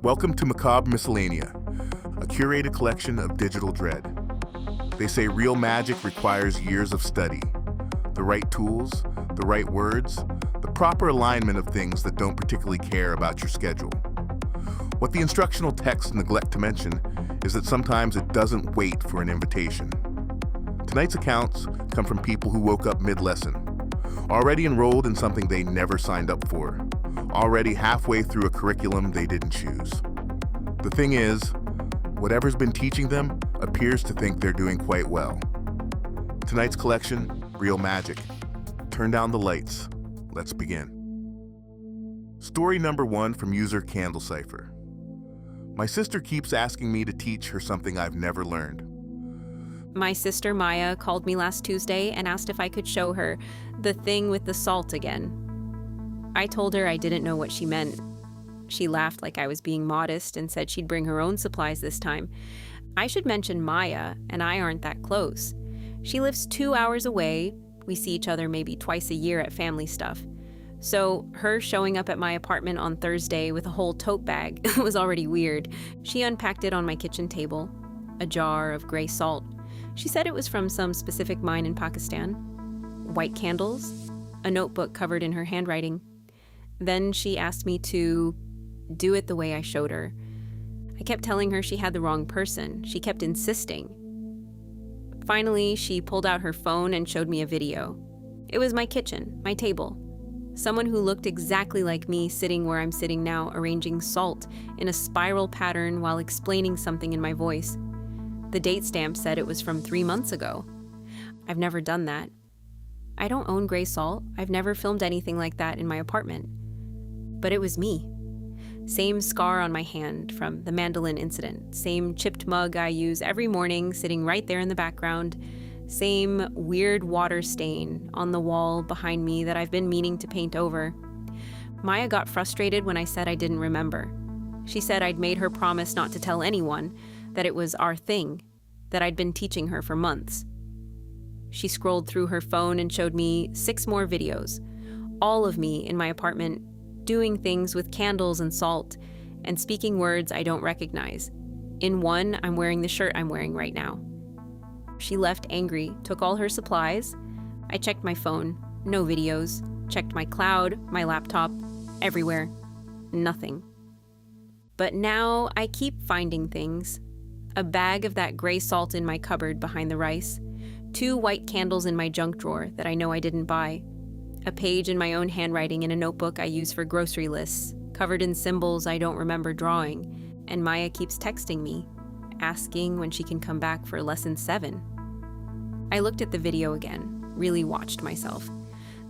Welcome to Macabre Miscellanea, a curated collection of digital dread. They say real magic requires years of study, the right tools, the right words, the proper alignment of things that don't particularly care about your schedule. What the instructional texts neglect to mention is that sometimes it doesn't wait for an invitation. Tonight's accounts come from people who woke up mid-lesson, already enrolled in something they never signed up for, already halfway through a curriculum they didn't choose. The thing is, whatever's been teaching them appears to think they're doing quite well. Tonight's collection, Real Magic. Turn down the lights. Let's begin. Story number 1 from user Candle Cipher. My sister keeps asking me to teach her something I've never learned. My sister Maya called me last Tuesday and asked if I could show her the thing with the salt again. I told her I didn't know what she meant. She laughed like I was being modest and said she'd bring her own supplies this time. I should mention Maya and I aren't that close. She lives 2 hours away. We see each other maybe twice a year at family stuff. So her showing up at my apartment on Thursday with a whole tote bag was already weird. She unpacked it on my kitchen table, a jar of gray salt. She said it was from some specific mine in Pakistan. White candles, a notebook covered in her handwriting. Then she asked me to do it the way I showed her. I kept telling her she had the wrong person. She kept insisting. Finally, she pulled out her phone and showed me a video. It was my kitchen, my table. Someone who looked exactly like me sitting where I'm sitting now, arranging salt in a spiral pattern while explaining something in my voice. The date stamp said it was from 3 months ago. I've never done that. I don't own gray salt. I've never filmed anything like that in my apartment. But it was me. Same scar on my hand from the mandolin incident. Same chipped mug I use every morning sitting right there in the background. Same weird water stain on the wall behind me that I've been meaning to paint over. Maya got frustrated when I said I didn't remember. She said I'd made her promise not to tell anyone, that it was our thing, that I'd been teaching her for months. She scrolled through her phone and showed me 6 more videos, all of me in my apartment, doing things with candles and salt, and speaking words I don't recognize. In one, I'm wearing the shirt I'm wearing right now. She left angry, took all her supplies. I checked my phone, no videos, checked my cloud, my laptop, everywhere, nothing. But now I keep finding things. A bag of that gray salt in my cupboard behind the rice, 2 white candles in my junk drawer that I know I didn't buy, a page in my own handwriting in a notebook I use for grocery lists, covered in symbols I don't remember drawing, and Maya keeps texting me, asking when she can come back for lesson 7. I looked at the video again, really watched myself.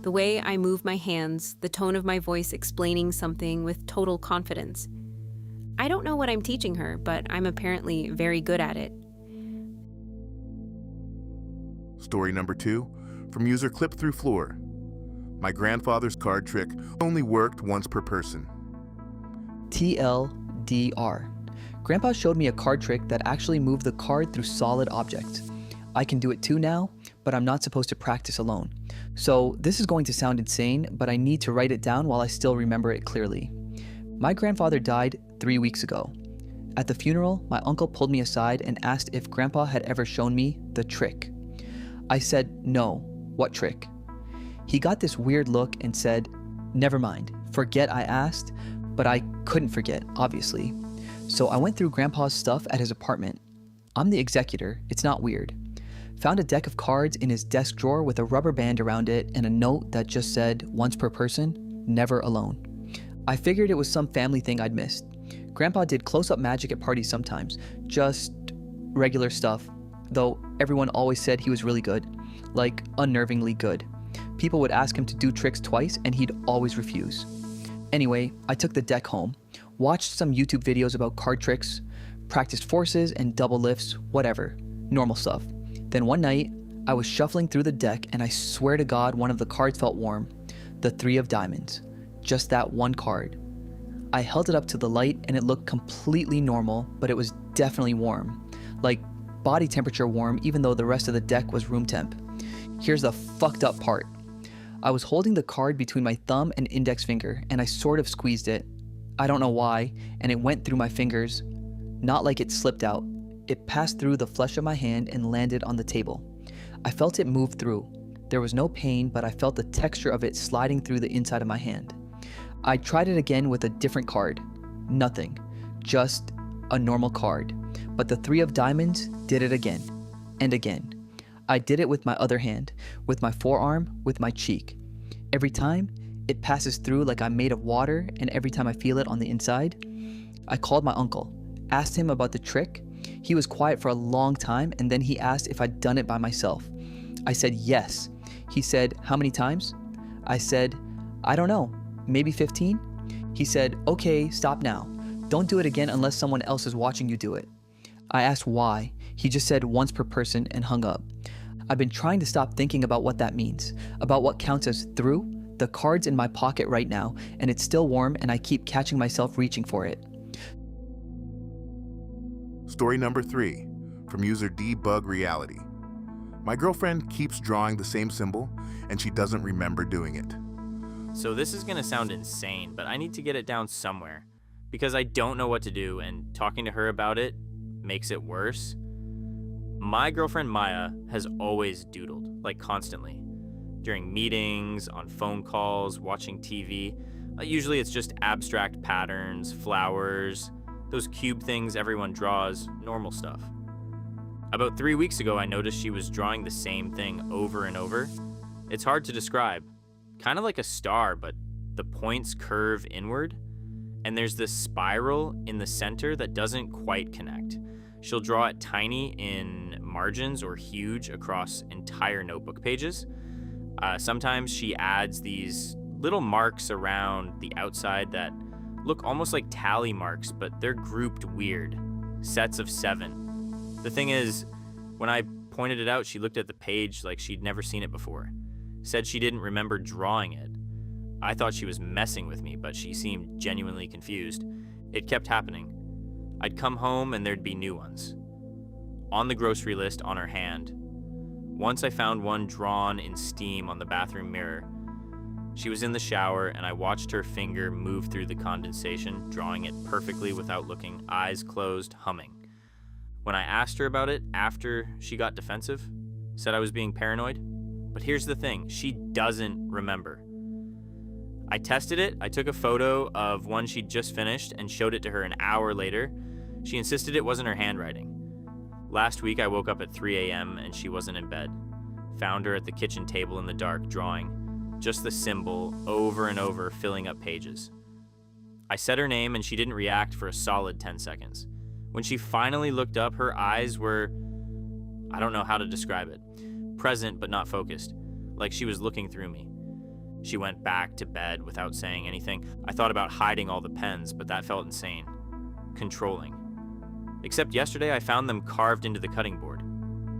The way I move my hands, the tone of my voice explaining something with total confidence. I don't know what I'm teaching her, but I'm apparently very good at it. Story number 2 from user Clip Through Floor. My grandfather's card trick only worked once per person. TLDR. Grandpa showed me a card trick that actually moved the card through solid objects. I can do it too now, but I'm not supposed to practice alone. So this is going to sound insane, but I need to write it down while I still remember it clearly. My grandfather died 3 weeks ago. At the funeral, my uncle pulled me aside and asked if Grandpa had ever shown me the trick. I said, no, what trick? He got this weird look and said, never mind, forget I asked, but I couldn't forget, obviously. So I went through Grandpa's stuff at his apartment. I'm the executor, it's not weird. Found a deck of cards in his desk drawer with a rubber band around it and a note that just said, once per person, never alone. I figured it was some family thing I'd missed. Grandpa did close-up magic at parties sometimes, just regular stuff, though everyone always said he was really good, like unnervingly good. People would ask him to do tricks twice and he'd always refuse. Anyway, I took the deck home, watched some YouTube videos about card tricks, practiced forces and double lifts, whatever, normal stuff. Then one night, I was shuffling through the deck and I swear to God one of the cards felt warm, the 3 of diamonds. Just that one card. I held it up to the light and it looked completely normal, but it was definitely warm. Like body temperature warm even though the rest of the deck was room temp. Here's the fucked up part. I was holding the card between my thumb and index finger and I sort of squeezed it. I don't know why, and it went through my fingers, not like it slipped out. It passed through the flesh of my hand and landed on the table. I felt it move through. There was no pain, but I felt the texture of it sliding through the inside of my hand. I tried it again with a different card. Nothing. Just a normal card. But the 3 of diamonds did it again. And again. I did it with my other hand, with my forearm, with my cheek. Every time, it passes through like I'm made of water, and every time I feel it on the inside. I called my uncle, asked him about the trick. He was quiet for a long time, and then he asked if I'd done it by myself. I said yes. He said, how many times? I said, I don't know, maybe 15? He said, okay, stop now. Don't do it again unless someone else is watching you do it. I asked why. He just said once per person and hung up. I've been trying to stop thinking about what that means, about what counts as through. The card's in my pocket right now, and it's still warm, and I keep catching myself reaching for it. Story number 3, from user Debug Reality. My girlfriend keeps drawing the same symbol, and she doesn't remember doing it. So this is gonna sound insane, but I need to get it down somewhere because I don't know what to do, and talking to her about it makes it worse. My girlfriend Maya has always doodled, like constantly. During meetings, on phone calls, watching TV. Usually it's just abstract patterns, flowers, those cube things everyone draws, normal stuff. About 3 weeks ago, I noticed she was drawing the same thing over and over. It's hard to describe. Kind of like a star, but the points curve inward, and there's this spiral in the center that doesn't quite connect. She'll draw it tiny in margins or huge across entire notebook pages. Sometimes she adds these little marks around the outside that look almost like tally marks, but they're grouped weird. Sets of 7. The thing is, when I pointed it out, she looked at the page like she'd never seen it before. Said she didn't remember drawing it. I thought she was messing with me, but she seemed genuinely confused. It kept happening. I'd come home and there'd be new ones. On the grocery list on her hand. Once I found one drawn in steam on the bathroom mirror. She was in the shower and I watched her finger move through the condensation, drawing it perfectly without looking, eyes closed, humming. When I asked her about it after she got defensive, said I was being paranoid. But here's the thing, she doesn't remember. I tested it. I took a photo of one she'd just finished and showed it to her an hour later. She insisted it wasn't her handwriting. Last week, I woke up at 3 a.m. and she wasn't in bed. Found her at the kitchen table in the dark, drawing just the symbol over and over, filling up pages. I said her name and she didn't react for a solid 10 seconds. When she finally looked up, her eyes were, I don't know how to describe it, present but not focused, like she was looking through me. She went back to bed without saying anything. I thought about hiding all the pens, but that felt insane. Controlling. Except yesterday I found them carved into the cutting board,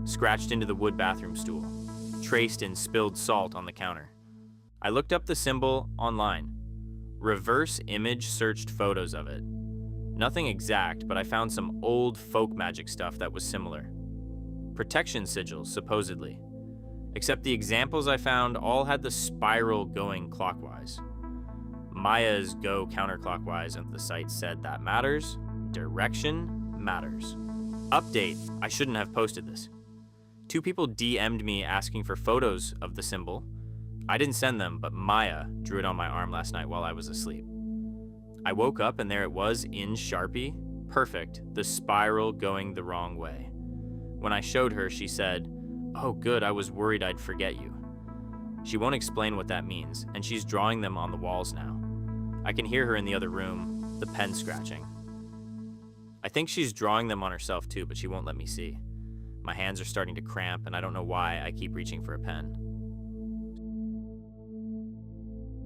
scratched into the wood bathroom stool, traced in spilled salt on the counter. I looked up the symbol online. Reverse image searched photos of it. Nothing exact, but I found some old folk magic stuff that was similar. Protection sigils, supposedly. Except the examples I found all had the spiral going clockwise. Maya's go counterclockwise, and the site said that matters. Direction matters. Update, I shouldn't have posted this. 2 people DM'd me asking for photos of the symbol. I didn't send them, but Maya drew it on my arm last night while I was asleep. I woke up and there it was in Sharpie, perfect, the spiral going the wrong way. When I showed her, she said, "Oh good, I was worried I'd forget you." She won't explain what that means, and she's drawing them on the walls now. I can hear her in the other room, the pen scratching. I think she's drawing them on herself too, but she won't let me see. My hands are starting to cramp, and I don't know why I keep reaching for a pen.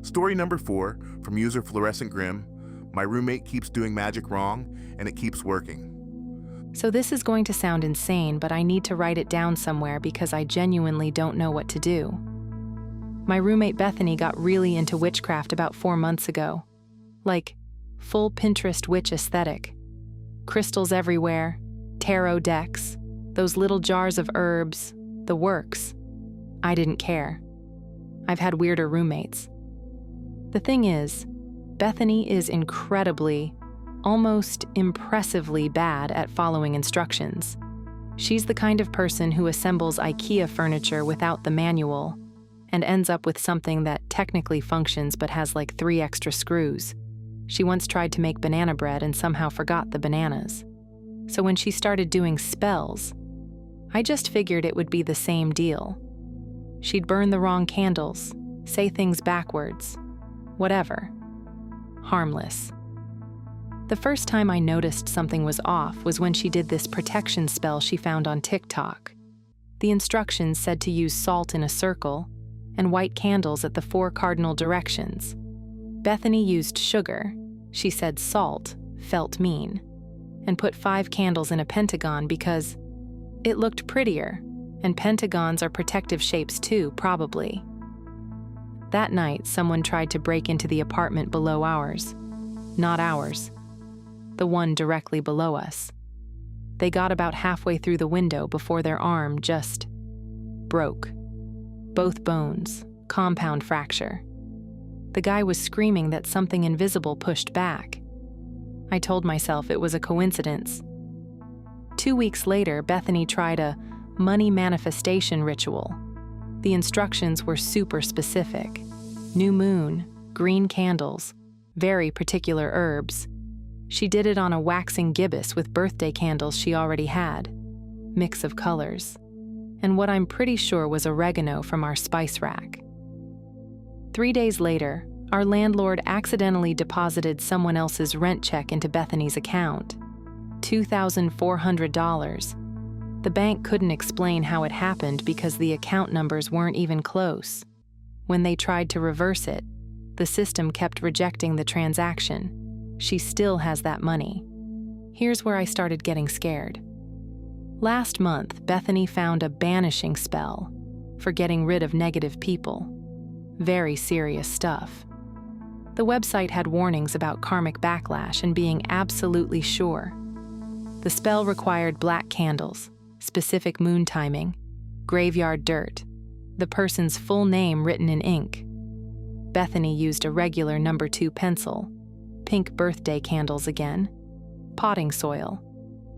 Story number 4, from user Fluorescent Grim. My roommate keeps doing magic wrong, and it keeps working. So this is going to sound insane, but I need to write it down somewhere because I genuinely don't know what to do. My roommate Bethany got really into witchcraft about 4 months ago. Like, full Pinterest witch aesthetic. Crystals everywhere, tarot decks, those little jars of herbs, the works. I didn't care. I've had weirder roommates. The thing is, Bethany is incredibly, almost impressively bad at following instructions. She's the kind of person who assembles IKEA furniture without the manual and ends up with something that technically functions but has like 3 extra screws. She once tried to make banana bread and somehow forgot the bananas. So when she started doing spells, I just figured it would be the same deal. She'd burn the wrong candles, say things backwards, whatever. Harmless. The first time I noticed something was off was when she did this protection spell she found on TikTok. The instructions said to use salt in a circle and white candles at the 4 cardinal directions. Bethany used sugar, she said salt felt mean, and put 5 candles in a pentagon because it looked prettier, and pentagons are protective shapes too, probably. That night, someone tried to break into the apartment below ours. Not ours. The one directly below us. They got about halfway through the window before their arm just broke. Both bones, compound fracture. The guy was screaming that something invisible pushed back. I told myself it was a coincidence. 2 weeks later, Bethany tried a money manifestation ritual. The instructions were super specific. New moon, green candles, very particular herbs. She did it on a waxing gibbous with birthday candles she already had. Mix of colors. And what I'm pretty sure was oregano from our spice rack. 3 days later, our landlord accidentally deposited someone else's rent check into Bethany's account. $2,400. The bank couldn't explain how it happened because the account numbers weren't even close. When they tried to reverse it, the system kept rejecting the transaction. She still has that money. Here's where I started getting scared. Last month, Bethany found a banishing spell for getting rid of negative people. Very serious stuff. The website had warnings about karmic backlash and being absolutely sure. The spell required black candles, specific moon timing, graveyard dirt, the person's full name written in ink. Bethany used a regular number 2 pencil, pink birthday candles again, potting soil,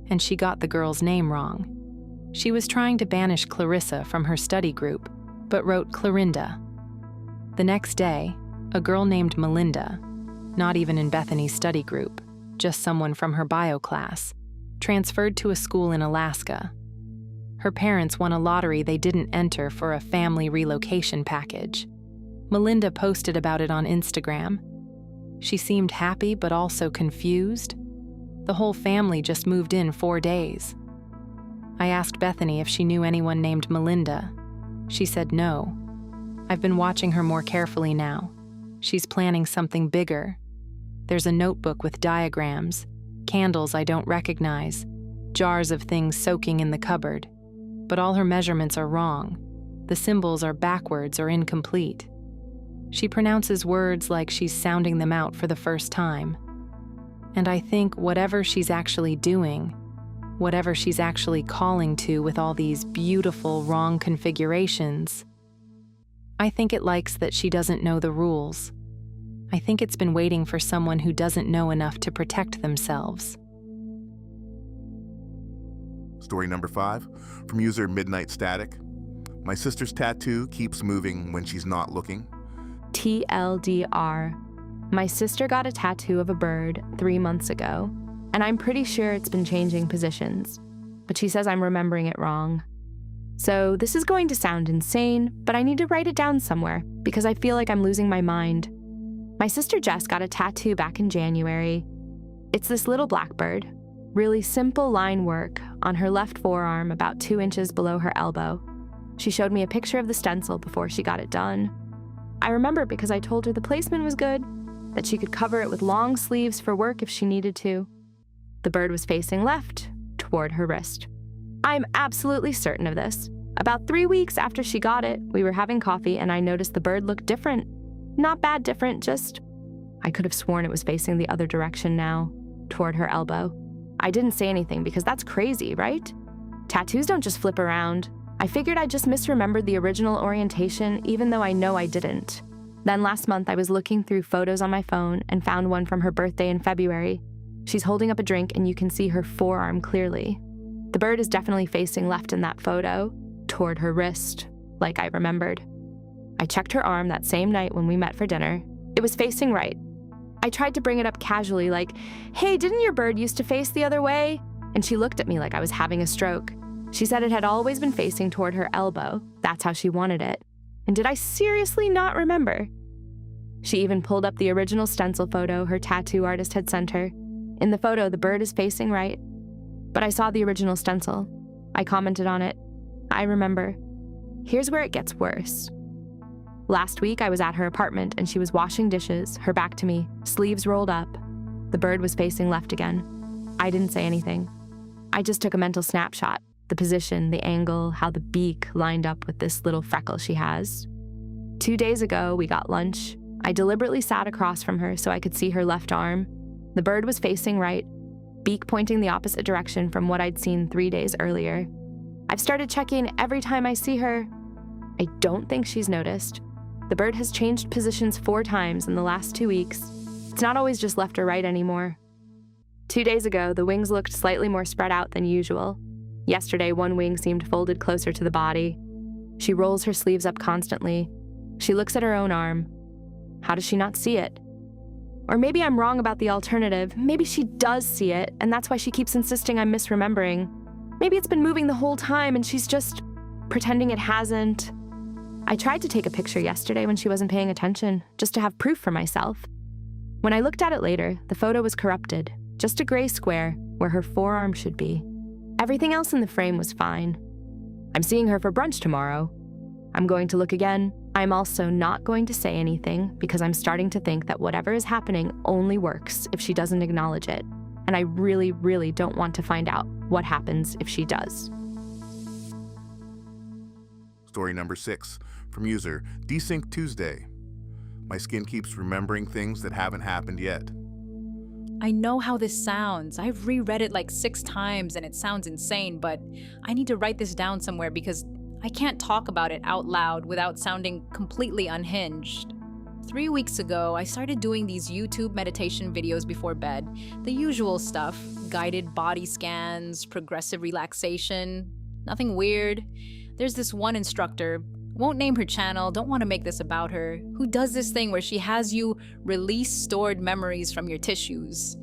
and she got the girl's name wrong. She was trying to banish Clarissa from her study group, but wrote Clarinda. The next day, a girl named Melinda, not even in Bethany's study group, just someone from her bio class, transferred to a school in Alaska. Her parents won a lottery they didn't enter for a family relocation package. Melinda posted about it on Instagram. She seemed happy but also confused. The whole family just moved in 4 days. I asked Bethany if she knew anyone named Melinda. She said no. I've been watching her more carefully now. She's planning something bigger. There's a notebook with diagrams, candles I don't recognize, jars of things soaking in the cupboard. But all her measurements are wrong. The symbols are backwards or incomplete. She pronounces words like she's sounding them out for the first time. And I think whatever she's actually doing, whatever she's actually calling to with all these beautiful wrong configurations, I think it likes that she doesn't know the rules. I think it's been waiting for someone who doesn't know enough to protect themselves. Story number 5, from user Midnight Static. My sister's tattoo keeps moving when she's not looking. TLDR. My sister got a tattoo of a bird 3 months ago, and I'm pretty sure it's been changing positions, but she says I'm remembering it wrong. So this is going to sound insane, but I need to write it down somewhere because I feel like I'm losing my mind. My sister Jess got a tattoo back in January. It's this little blackbird, really simple line work on her left forearm about 2 inches below her elbow. She showed me a picture of the stencil before she got it done. I remember because I told her the placement was good, that she could cover it with long sleeves for work if she needed to. The bird was facing left, toward her wrist. I'm absolutely certain of this. About 3 weeks after she got it, we were having coffee and I noticed the bird looked different. Not bad different, just... I could have sworn it was facing the other direction now, toward her elbow. I didn't say anything because that's crazy, right? Tattoos don't just flip around. I figured I just misremembered the original orientation even though I know I didn't. Then last month, I was looking through photos on my phone and found one from her birthday in February. She's holding up a drink and you can see her forearm clearly. The bird is definitely facing left in that photo, toward her wrist, like I remembered. I checked her arm that same night when we met for dinner. It was facing right. I tried to bring it up casually, like, "Hey, didn't your bird used to face the other way?" And she looked at me like I was having a stroke. She said it had always been facing toward her elbow. That's how she wanted it. And did I seriously not remember? She even pulled up the original stencil photo her tattoo artist had sent her. In the photo, the bird is facing right. But I saw the original stencil. I commented on it. I remember. Here's where it gets worse. Last week, I was at her apartment and she was washing dishes, her back to me, sleeves rolled up. The bird was facing left again. I didn't say anything. I just took a mental snapshot, the position, the angle, how the beak lined up with this little freckle she has. 2 days ago, we got lunch. I deliberately sat across from her so I could see her left arm. The bird was facing right, beak pointing the opposite direction from what I'd seen 3 days earlier. I've started checking every time I see her. I don't think she's noticed. The bird has changed positions 4 times in the last 2 weeks. It's not always just left or right anymore. 2 days ago, the wings looked slightly more spread out than usual. Yesterday, one wing seemed folded closer to the body. She rolls her sleeves up constantly. She looks at her own arm. How does she not see it? Or maybe I'm wrong about the alternative. Maybe she does see it, and that's why she keeps insisting I'm misremembering. Maybe it's been moving the whole time and she's just pretending it hasn't. I tried to take a picture yesterday when she wasn't paying attention, just to have proof for myself. When I looked at it later, the photo was corrupted, just a gray square where her forearm should be. Everything else in the frame was fine. I'm seeing her for brunch tomorrow. I'm going to look again. I'm also not going to say anything because I'm starting to think that whatever is happening only works if she doesn't acknowledge it. And I really, really don't want to find out what happens if she does. Story number 6, from user Desync Tuesday. My skin keeps remembering things that haven't happened yet. I know how this sounds. I've reread it like 6 times and it sounds insane, but I need to write this down somewhere because I can't talk about it out loud without sounding completely unhinged. 3 weeks ago, I started doing these YouTube meditation videos before bed. The usual stuff, guided body scans, progressive relaxation, nothing weird. There's this one instructor, won't name her channel, don't want to make this about her, who does this thing where she has you release stored memories from your tissues.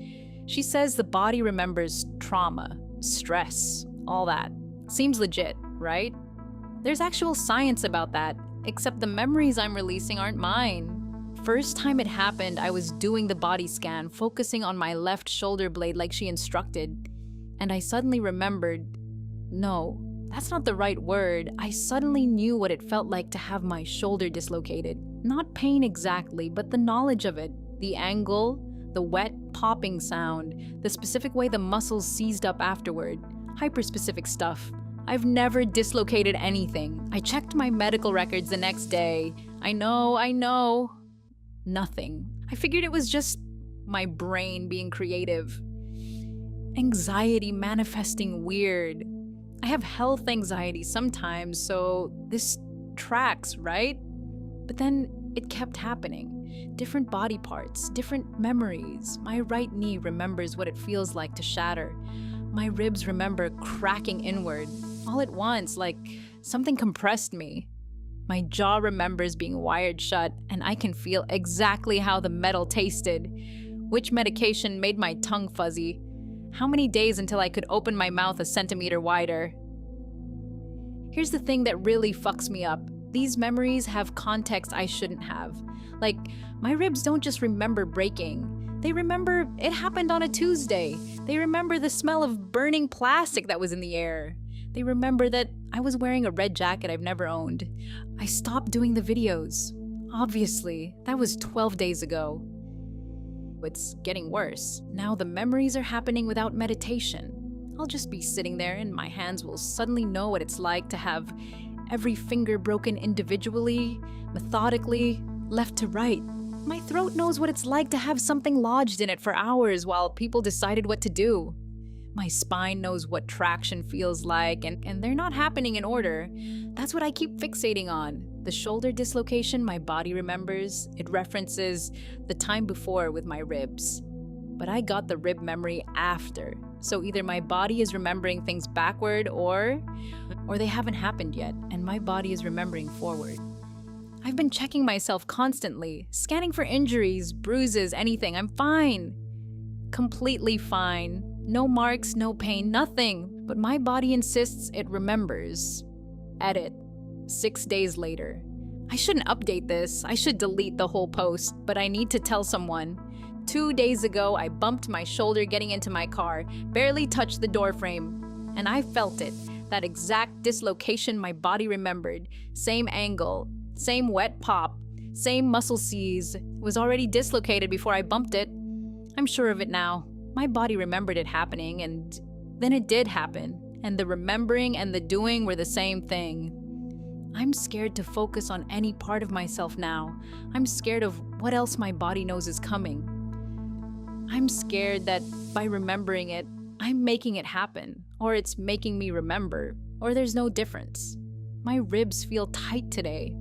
She says the body remembers trauma, stress, all that. Seems legit, right? There's actual science about that, except the memories I'm releasing aren't mine. First time it happened, I was doing the body scan, focusing on my left shoulder blade like she instructed, and I suddenly remembered, no, that's not the right word. I suddenly knew what it felt like to have my shoulder dislocated. Not pain exactly, but the knowledge of it. The angle, the wet popping sound, the specific way the muscles seized up afterward. Hyper-specific stuff. I've never dislocated anything. I checked my medical records the next day. I know. Nothing. I figured it was just my brain being creative. Anxiety manifesting weird. I have health anxiety sometimes, so this tracks, right? But then it kept happening. Different body parts, different memories. My right knee remembers what it feels like to shatter. My ribs remember cracking inward, all at once, like something compressed me. My jaw remembers being wired shut, and I can feel exactly how the metal tasted. Which medication made my tongue fuzzy. How many days until I could open my mouth a centimeter wider? Here's the thing that really fucks me up. These memories have context I shouldn't have. Like, my ribs don't just remember breaking. They remember it happened on a Tuesday. They remember the smell of burning plastic that was in the air. They remember that I was wearing a red jacket I've never owned. I stopped doing the videos. Obviously, that was 12 days ago. It's getting worse. Now the memories are happening without meditation. I'll just be sitting there and my hands will suddenly know what it's like to have every finger broken individually, methodically, left to right. My throat knows what it's like to have something lodged in it for hours while people decided what to do. My spine knows what traction feels like, and they're not happening in order. That's what I keep fixating on. The shoulder dislocation my body remembers, it references the time before with my ribs. But I got the rib memory after. So either my body is remembering things backward or they haven't happened yet, and my body is remembering forward. I've been checking myself constantly, scanning for injuries, bruises, anything. I'm fine. Completely fine. No marks, no pain, nothing. But my body insists it remembers. Edit. 6 days later. I shouldn't update this. I should delete the whole post, but I need to tell someone. 2 days ago, I bumped my shoulder getting into my car, barely touched the door frame, and I felt it. That exact dislocation my body remembered. Same angle, same wet pop, same muscle seize. It was already dislocated before I bumped it. I'm sure of it now. My body remembered it happening, and then it did happen. And the remembering and the doing were the same thing. I'm scared to focus on any part of myself now. I'm scared of what else my body knows is coming. I'm scared that by remembering it, I'm making it happen, or it's making me remember, or there's no difference. My ribs feel tight today.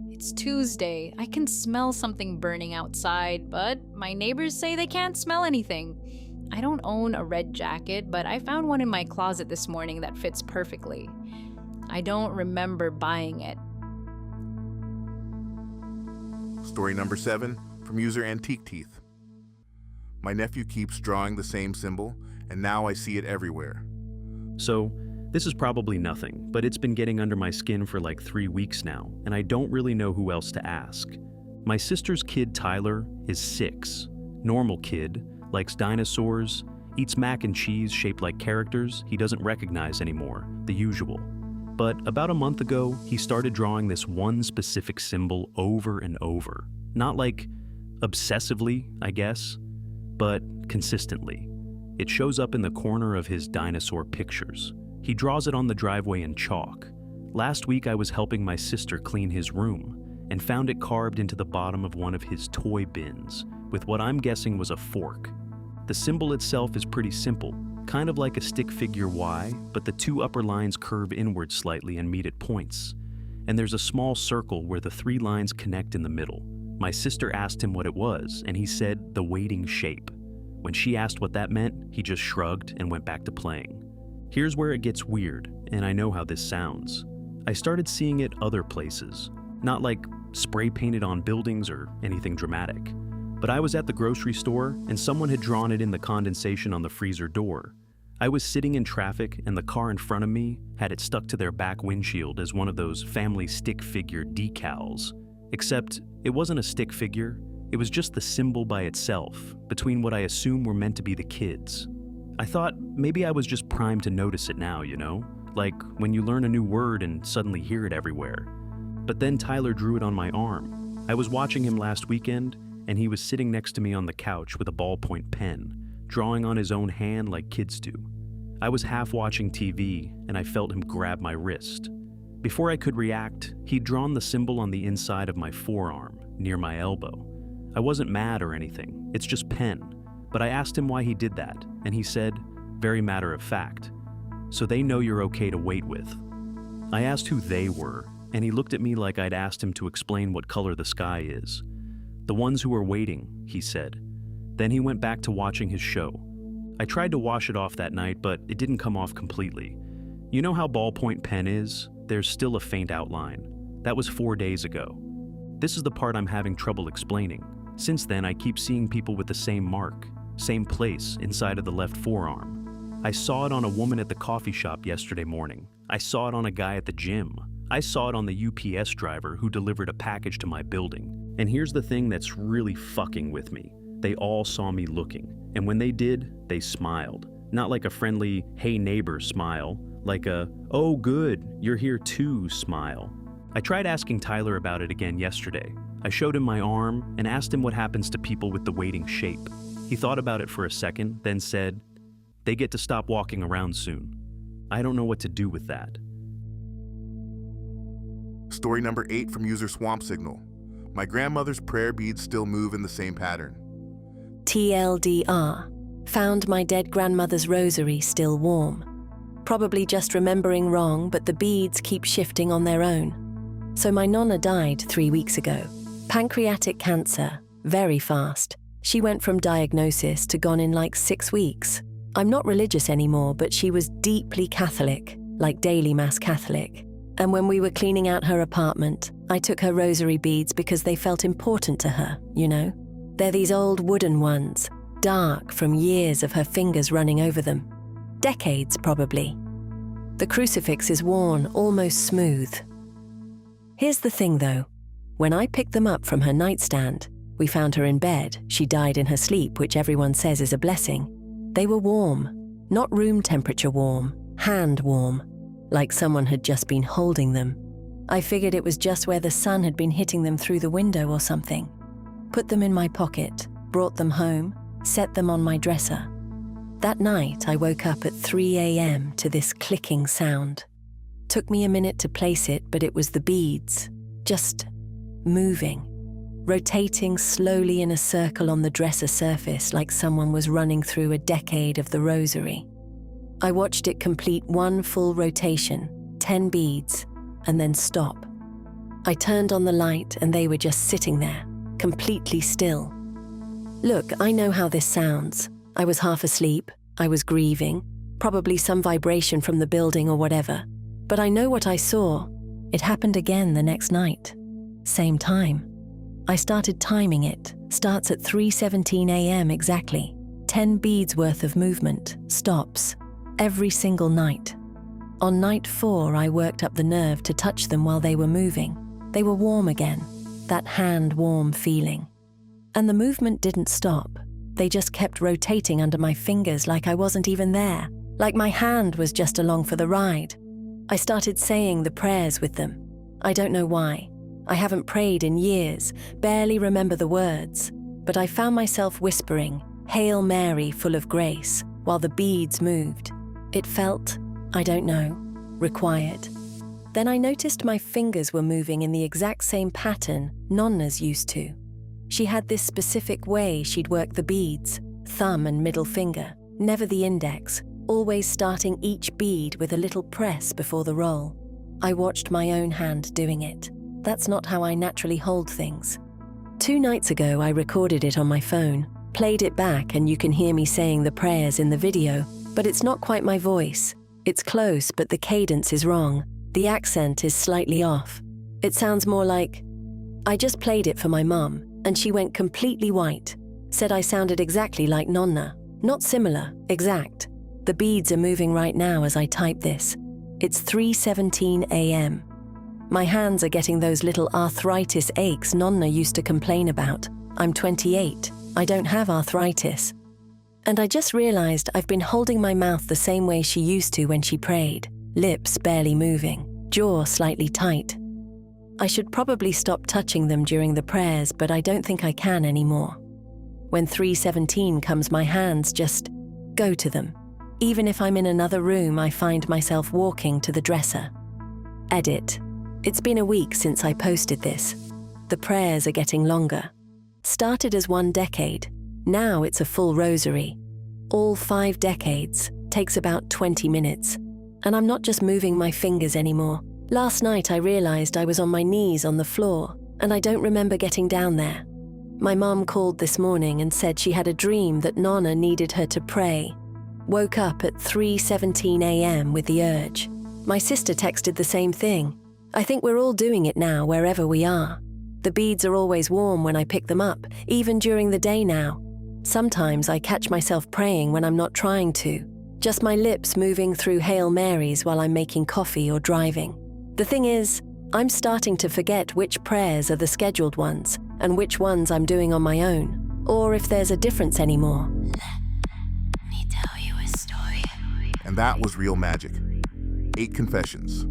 It's Tuesday. I can smell something burning outside, but my neighbors say they can't smell anything. I don't own a red jacket, but I found one in my closet this morning that fits perfectly. I don't remember buying it. Story number 7 from user Antique Teeth. My nephew keeps drawing the same symbol, and now I see it everywhere. So, this is probably nothing, but it's been getting under my skin for like 3 weeks now, and I don't really know who else to ask. My sister's kid Tyler is 6. Normal kid, likes dinosaurs, eats mac and cheese shaped like characters he doesn't recognize anymore, the usual. But about a month ago, he started drawing this one specific symbol over and over. Not like obsessively, I guess, but consistently. It shows up in the corner of his dinosaur pictures. He draws it on the driveway in chalk. Last week I was helping my sister clean his room and found it carved into the bottom of one of his toy bins with what I'm guessing was a fork. The symbol itself is pretty simple, kind of like a stick figure Y, but the 2 upper lines curve inward slightly and meet at points. And there's a small circle where the 3 lines connect in the middle. My sister asked him what it was, and he said the waiting shape. When she asked what that meant, he just shrugged and went back to playing. Here's where it gets weird, and I know how this sounds. I started seeing it other places, not like spray painted on buildings or anything dramatic. But I was at the grocery store, and someone had drawn it in the condensation on the freezer door. I was sitting in traffic, and the car in front of me had it stuck to their back windshield as one of those family stick figure decals. Except it wasn't a stick figure, it was just the symbol by itself, between what I assume were meant to be the kids. I thought maybe I was just primed to notice it now, you know? Like when you learn a new word and suddenly hear it everywhere. But then Tyler drew it on my arm. I was watching him last weekend, and he was sitting next to me on the couch with a ballpoint pen, drawing on his own hand like kids do. I was half watching TV, and I felt him grab my wrist. Before I could react, he'd drawn the symbol on the inside of my forearm, near my elbow. I wasn't mad or anything, it's just pen. But I asked him why he did that, and he said, very matter of fact, so they know you're okay to wait with. I asked who they were, and he looked at me like I'd asked him to explain what color the sky is. The ones who are waiting, he said. Then he went back to watching his show. I tried to wash it off that night, but it didn't come off completely. You know how ballpoint pen is? There's still a faint outline. That was 4 days ago. This is the part I'm having trouble explaining. Since then, I keep seeing people with the same mark, same place, inside of the left forearm. I saw it on a woman at the coffee shop yesterday morning. I saw it on a guy at the gym. I saw it on the UPS driver who delivered a package to my building. And here's the thing that's really fucking with me. They all saw me looking, and when they did, they smiled. Not like a friendly, hey neighbor smile, like a, oh good, you're here too smile. I tried asking Tyler about it again yesterday. I showed him my arm and asked him what happens to people with the waiting shape. He thought about it for a second, then said, they get to stop walking around soon. I don't know what to do with that. Story number 8 from user Swamp Signal. My grandmother's prayer beads still move in the same pattern. TLDR. Found my dead grandmother's rosary still warm. Probably just remembering wrong, but the beads keep shifting on their own. So my nonna died 3 weeks ago. Pancreatic cancer, very fast. She went from diagnosis to gone in like 6 weeks. I'm not religious anymore, but she was deeply Catholic, like daily mass Catholic. And when we were cleaning out her apartment, I took her rosary beads because they felt important to her, you know? They're these old wooden ones, dark from years of her fingers running over them. Decades, probably. The crucifix is worn, almost smooth. Here's the thing, though. When I picked them up from her nightstand, we found her in bed. She died in her sleep, which everyone says is a blessing. They were warm, not room temperature warm, hand warm, like someone had just been holding them. I figured it was just where the sun had been hitting them through the window or something. Put them in my pocket, brought them home, set them on my dresser. That night, I woke up at 3 a.m. to this clicking sound. Took me a minute to place it, but it was the beads, just moving, rotating slowly in a circle on the dresser surface like someone was running through a decade of the rosary. I watched it complete one full rotation, 10 beads, and then stop. I turned on the light and they were just sitting there, completely still. Look, I know how this sounds. I was half asleep, I was grieving, probably some vibration from the building or whatever. But I know what I saw. It happened again the next night. Same time. I started timing it. Starts at 3:17 a.m. exactly. 10 beads worth of movement, stops, every single night. On night 4, I worked up the nerve to touch them while they were moving. They were warm again, that hand-warm feeling. And the movement didn't stop. They just kept rotating under my fingers like I wasn't even there, like my hand was just along for the ride. I started saying the prayers with them. I don't know why. I haven't prayed in years, barely remember the words, but I found myself whispering, "Hail Mary, full of grace," while the beads moved. It felt, I don't know, required. Then I noticed my fingers were moving in the exact same pattern Nonna's used to. She had this specific way she'd work the beads, thumb and middle finger, never the index, always starting each bead with a little press before the roll. I watched my own hand doing it. That's not how I naturally hold things. 2 nights ago, I recorded it on my phone, played it back, and you can hear me saying the prayers in the video, but it's not quite my voice. It's close, but the cadence is wrong. The accent is slightly off. It sounds more like, I just played it for my mum, and she went completely white. Said I sounded exactly like Nonna. Not similar, exact. The beads are moving right now as I type this. It's 3:17 a.m. My hands are getting those little arthritis aches Nonna used to complain about. I'm 28. I don't have arthritis. And I just realized I've been holding my mouth the same way she used to when she prayed. Lips barely moving, jaw slightly tight. I should probably stop touching them during the prayers, but I don't think I can anymore. When 3:17 comes, my hands just go to them. Even if I'm in another room, I find myself walking to the dresser. Edit. It's been a week since I posted this. The prayers are getting longer. Started as 1 decade. Now it's a full rosary. All 5 decades. Takes about 20 minutes. And I'm not just moving my fingers anymore. Last night I realized I was on my knees on the floor, and I don't remember getting down there. My mom called this morning and said she had a dream that Nonna needed her to pray. Woke up at 3:17 a.m. with the urge. My sister texted the same thing. I think we're all doing it now wherever we are. The beads are always warm when I pick them up, even during the day now. Sometimes I catch myself praying when I'm not trying to. Just my lips moving through Hail Marys while I'm making coffee or driving. The thing is, I'm starting to forget which prayers are the scheduled ones and which ones I'm doing on my own, or if there's a difference anymore. Let me tell you a story. And that was Real Magic. 8 confessions.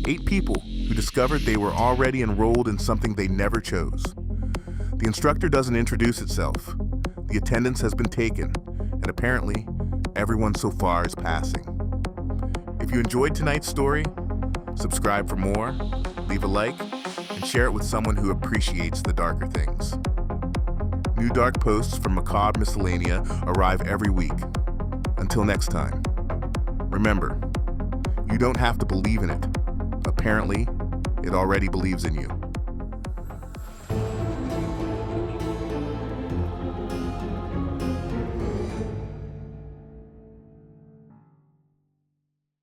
8 people who discovered they were already enrolled in something they never chose. The instructor doesn't introduce itself. The attendance has been taken, and apparently, everyone so far is passing. If you enjoyed tonight's story, subscribe for more, leave a like, and share it with someone who appreciates the darker things. New dark posts from Macabre Miscellanea arrive every week. Until next time, remember, you don't have to believe in it. Apparently, it already believes in you.